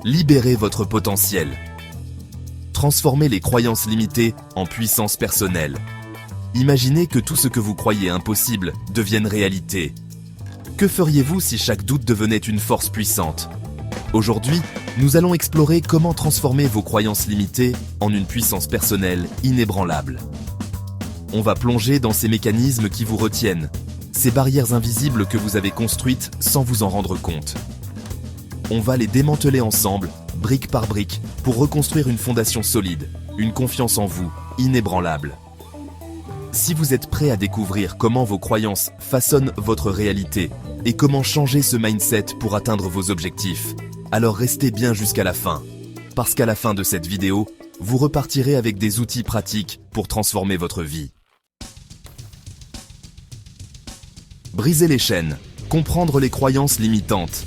Libérez votre potentiel. Transformez les croyances limitées en puissance personnelle. Imaginez que tout ce que vous croyez impossible devienne réalité. Que feriez-vous si chaque doute devenait une force puissante? Aujourd'hui, nous allons explorer comment transformer vos croyances limitées en une puissance personnelle inébranlable. On va plonger dans ces mécanismes qui vous retiennent, ces barrières invisibles que vous avez construites sans vous en rendre compte. On va les démanteler ensemble, brique par brique, pour reconstruire une fondation solide, une confiance en vous, inébranlable. Si vous êtes prêt à découvrir comment vos croyances façonnent votre réalité et comment changer ce mindset pour atteindre vos objectifs, alors restez bien jusqu'à la fin. Parce qu'à la fin de cette vidéo, vous repartirez avec des outils pratiques pour transformer votre vie. Briser les chaînes, comprendre les croyances limitantes.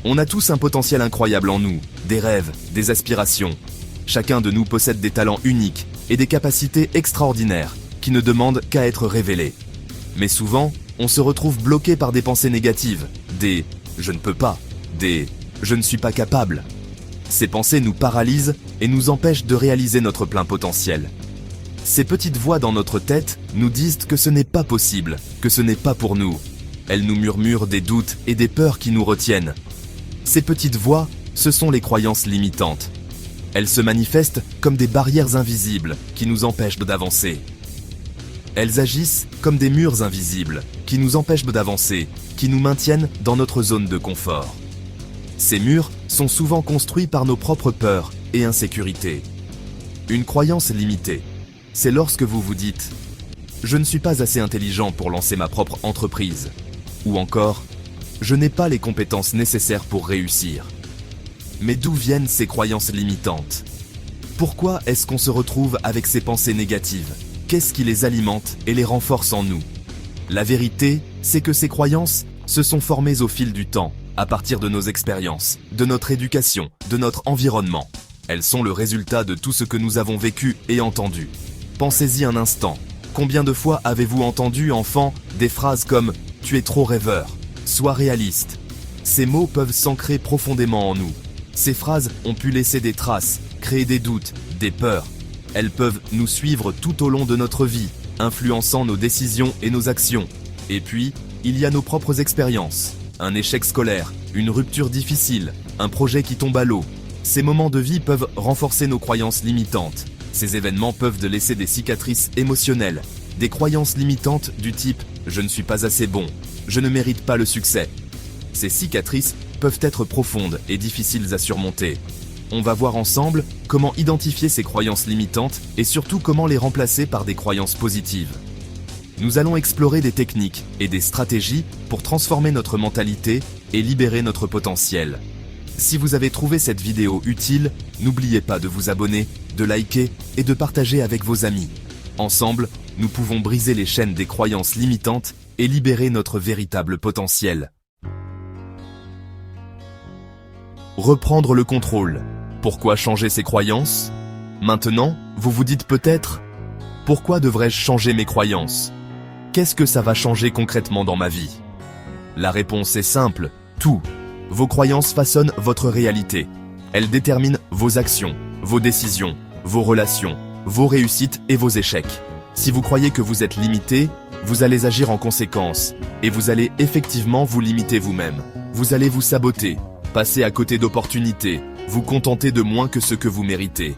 On a tous un potentiel incroyable en nous, des rêves, des aspirations. Chacun de nous possède des talents uniques et des capacités extraordinaires qui ne demandent qu'à être révélés. Mais souvent, on se retrouve bloqué par des pensées négatives, des « je ne peux pas », des « je ne suis pas capable ». Ces pensées nous paralysent et nous empêchent de réaliser notre plein potentiel. Ces petites voix dans notre tête nous disent que ce n'est pas possible, que ce n'est pas pour nous. Elles nous murmurent des doutes et des peurs qui nous retiennent. Ces petites voix, ce sont les croyances limitantes. Elles se manifestent comme des barrières invisibles qui nous empêchent d'avancer. Elles agissent comme des murs invisibles qui nous empêchent d'avancer, qui nous maintiennent dans notre zone de confort. Ces murs sont souvent construits par nos propres peurs et insécurités. Une croyance limitée, c'est lorsque vous vous dites « Je ne suis pas assez intelligent pour lancer ma propre entreprise » ou encore « Je n'ai pas les compétences nécessaires pour réussir ». Mais d'où viennent ces croyances limitantes? Pourquoi est-ce qu'on se retrouve avec ces pensées négatives? Qu'est-ce qui les alimente et les renforce en nous? La vérité, c'est que ces croyances se sont formées au fil du temps, à partir de nos expériences, de notre éducation, de notre environnement. Elles sont le résultat de tout ce que nous avons vécu et entendu. Pensez-y un instant. Combien de fois avez-vous entendu, enfant, des phrases comme « Tu es trop rêveur »,« Sois réaliste ». Ces mots peuvent s'ancrer profondément en nous. Ces phrases ont pu laisser des traces, créer des doutes, des peurs. Elles peuvent nous suivre tout au long de notre vie, influençant nos décisions et nos actions. Et puis, il y a nos propres expériences. Un échec scolaire, une rupture difficile, un projet qui tombe à l'eau. Ces moments de vie peuvent renforcer nos croyances limitantes. Ces événements peuvent laisser des cicatrices émotionnelles, des croyances limitantes du type « je ne suis pas assez bon »,« je ne mérite pas le succès ». Ces cicatrices peuvent être profondes et difficiles à surmonter. On va voir ensemble comment identifier ces croyances limitantes et surtout comment les remplacer par des croyances positives. Nous allons explorer des techniques et des stratégies pour transformer notre mentalité et libérer notre potentiel. Si vous avez trouvé cette vidéo utile, n'oubliez pas de vous abonner, de liker et de partager avec vos amis. Ensemble, nous pouvons briser les chaînes des croyances limitantes et libérer notre véritable potentiel. Reprendre le contrôle. Pourquoi changer ses croyances? Maintenant, vous vous dites peut-être « Pourquoi devrais-je changer mes croyances? Qu'est-ce que ça va changer concrètement dans ma vie ?» La réponse est simple, tout. Vos croyances façonnent votre réalité. Elles déterminent vos actions, vos décisions, vos relations, vos réussites et vos échecs. Si vous croyez que vous êtes limité, vous allez agir en conséquence et vous allez effectivement vous limiter vous-même. Vous allez vous saboter, passer à côté d'opportunités, vous contenter de moins que ce que vous méritez.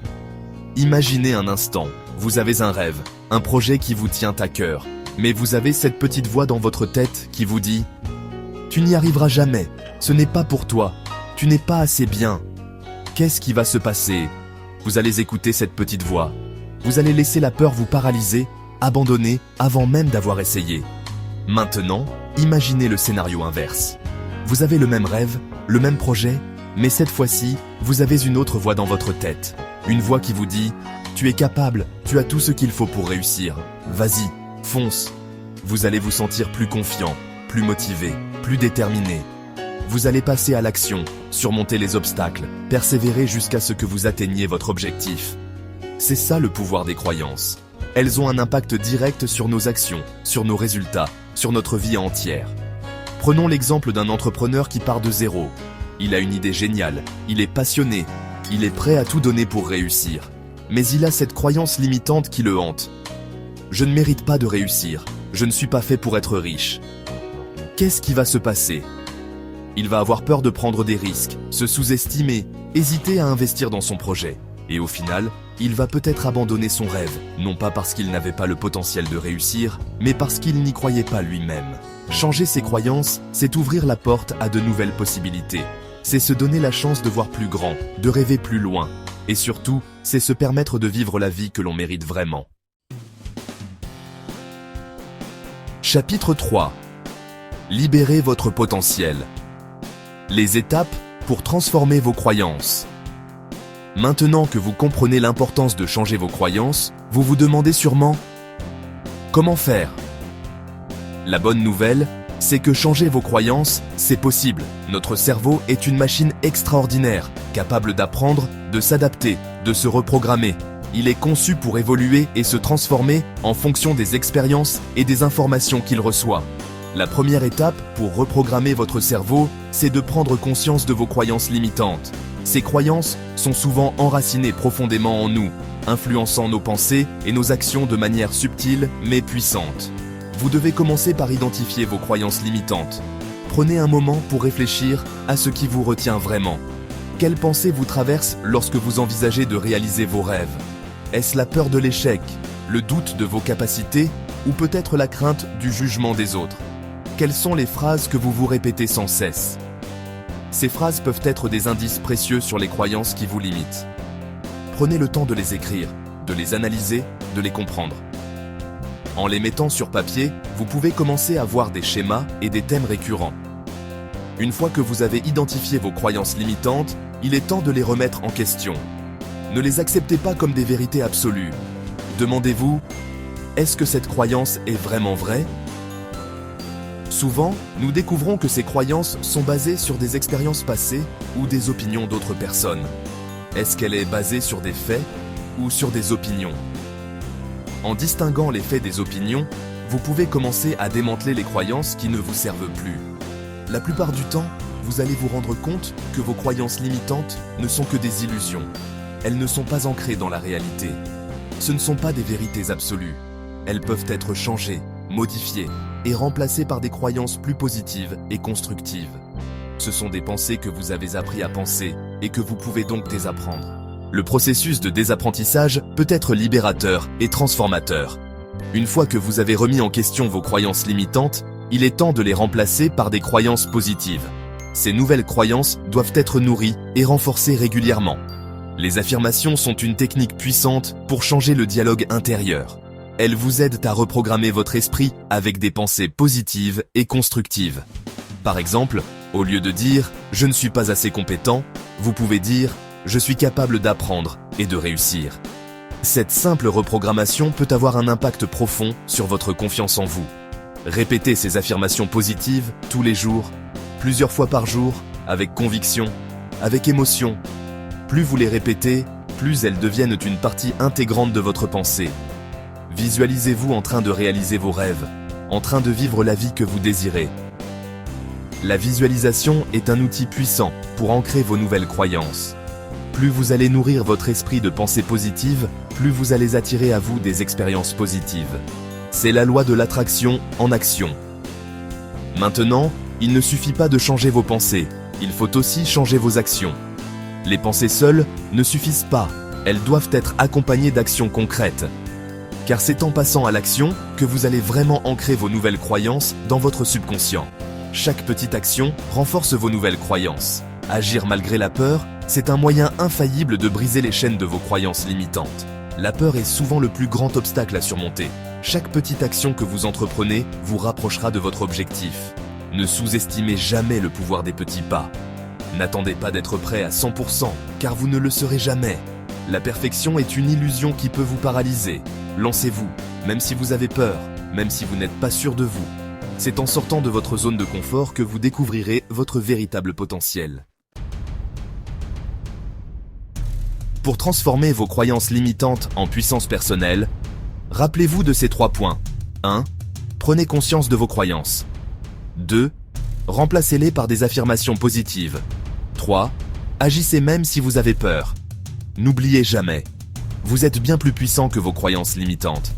Imaginez un instant, vous avez un rêve, un projet qui vous tient à cœur, mais vous avez cette petite voix dans votre tête qui vous dit « Tu n'y arriveras jamais, ce n'est pas pour toi, tu n'es pas assez bien ». Qu'est-ce qui va se passer? Vous allez écouter cette petite voix. Vous allez laisser la peur vous paralyser, abandonner avant même d'avoir essayé. Maintenant, imaginez le scénario inverse. Vous avez le même rêve, le même projet, mais cette fois-ci, vous avez une autre voix dans votre tête. Une voix qui vous dit « Tu es capable, tu as tout ce qu'il faut pour réussir. Vas-y, fonce ». Vous allez vous sentir plus confiant, plus motivé, plus déterminé. Vous allez passer à l'action, surmonter les obstacles, persévérer jusqu'à ce que vous atteigniez votre objectif. C'est ça le pouvoir des croyances. Elles ont un impact direct sur nos actions, sur nos résultats, sur notre vie entière. Prenons l'exemple d'un entrepreneur qui part de zéro. Il a une idée géniale, il est passionné, il est prêt à tout donner pour réussir. Mais il a cette croyance limitante qui le hante. Je ne mérite pas de réussir, je ne suis pas fait pour être riche. Qu'est-ce qui va se passer? Il va avoir peur de prendre des risques, se sous-estimer, hésiter à investir dans son projet. Et au final, il va peut-être abandonner son rêve, non pas parce qu'il n'avait pas le potentiel de réussir, mais parce qu'il n'y croyait pas lui-même. Changer ses croyances, c'est ouvrir la porte à de nouvelles possibilités. C'est se donner la chance de voir plus grand, de rêver plus loin. Et surtout, c'est se permettre de vivre la vie que l'on mérite vraiment. Chapitre 3. Libérez votre potentiel. Les étapes pour transformer vos croyances. Maintenant que vous comprenez l'importance de changer vos croyances, vous vous demandez sûrement « Comment faire ?» La bonne nouvelle, c'est que changer vos croyances, c'est possible. Notre cerveau est une machine extraordinaire, capable d'apprendre, de s'adapter, de se reprogrammer. Il est conçu pour évoluer et se transformer en fonction des expériences et des informations qu'il reçoit. La première étape pour reprogrammer votre cerveau, c'est de prendre conscience de vos croyances limitantes. Ces croyances sont souvent enracinées profondément en nous, influençant nos pensées et nos actions de manière subtile mais puissante. Vous devez commencer par identifier vos croyances limitantes. Prenez un moment pour réfléchir à ce qui vous retient vraiment. Quelles pensées vous traversent lorsque vous envisagez de réaliser vos rêves? Est-ce la peur de l'échec, le doute de vos capacités ou peut-être la crainte du jugement des autres? Quelles sont les phrases que vous vous répétez sans cesse? Ces phrases peuvent être des indices précieux sur les croyances qui vous limitent. Prenez le temps de les écrire, de les analyser, de les comprendre. En les mettant sur papier, vous pouvez commencer à voir des schémas et des thèmes récurrents. Une fois que vous avez identifié vos croyances limitantes, il est temps de les remettre en question. Ne les acceptez pas comme des vérités absolues. Demandez-vous, est-ce que cette croyance est vraiment vraie? Souvent, nous découvrons que ces croyances sont basées sur des expériences passées ou des opinions d'autres personnes. Est-ce qu'elle est basée sur des faits ou sur des opinions? En distinguant les faits des opinions, vous pouvez commencer à démanteler les croyances qui ne vous servent plus. La plupart du temps, vous allez vous rendre compte que vos croyances limitantes ne sont que des illusions. Elles ne sont pas ancrées dans la réalité. Ce ne sont pas des vérités absolues. Elles peuvent être changées, modifiées et remplacées par des croyances plus positives et constructives. Ce sont des pensées que vous avez appris à penser et que vous pouvez donc désapprendre. Le processus de désapprentissage peut être libérateur et transformateur. Une fois que vous avez remis en question vos croyances limitantes, il est temps de les remplacer par des croyances positives. Ces nouvelles croyances doivent être nourries et renforcées régulièrement. Les affirmations sont une technique puissante pour changer le dialogue intérieur. Elles vous aident à reprogrammer votre esprit avec des pensées positives et constructives. Par exemple, au lieu de dire « je ne suis pas assez compétent », vous pouvez dire « je suis capable d'apprendre et de réussir ». Cette simple reprogrammation peut avoir un impact profond sur votre confiance en vous. Répétez ces affirmations positives tous les jours, plusieurs fois par jour, avec conviction, avec émotion. Plus vous les répétez, plus elles deviennent une partie intégrante de votre pensée. Visualisez-vous en train de réaliser vos rêves, en train de vivre la vie que vous désirez. La visualisation est un outil puissant pour ancrer vos nouvelles croyances. Plus vous allez nourrir votre esprit de pensées positives, plus vous allez attirer à vous des expériences positives. C'est la loi de l'attraction en action. Maintenant, il ne suffit pas de changer vos pensées, il faut aussi changer vos actions. Les pensées seules ne suffisent pas, elles doivent être accompagnées d'actions concrètes. Car c'est en passant à l'action que vous allez vraiment ancrer vos nouvelles croyances dans votre subconscient. Chaque petite action renforce vos nouvelles croyances. Agir malgré la peur, c'est un moyen infaillible de briser les chaînes de vos croyances limitantes. La peur est souvent le plus grand obstacle à surmonter. Chaque petite action que vous entreprenez vous rapprochera de votre objectif. Ne sous-estimez jamais le pouvoir des petits pas. N'attendez pas d'être prêt à 100%, car vous ne le serez jamais. La perfection est une illusion qui peut vous paralyser. Lancez-vous, même si vous avez peur, même si vous n'êtes pas sûr de vous. C'est en sortant de votre zone de confort que vous découvrirez votre véritable potentiel. Pour transformer vos croyances limitantes en puissance personnelle, rappelez-vous de ces 3 points. 1. Prenez conscience de vos croyances. 2. Remplacez-les par des affirmations positives. 3. Agissez même si vous avez peur. N'oubliez jamais, vous êtes bien plus puissant que vos croyances limitantes.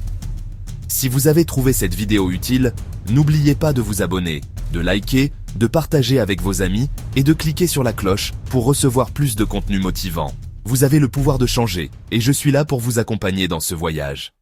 Si vous avez trouvé cette vidéo utile, n'oubliez pas de vous abonner, de liker, de partager avec vos amis et de cliquer sur la cloche pour recevoir plus de contenu motivant. Vous avez le pouvoir de changer et je suis là pour vous accompagner dans ce voyage.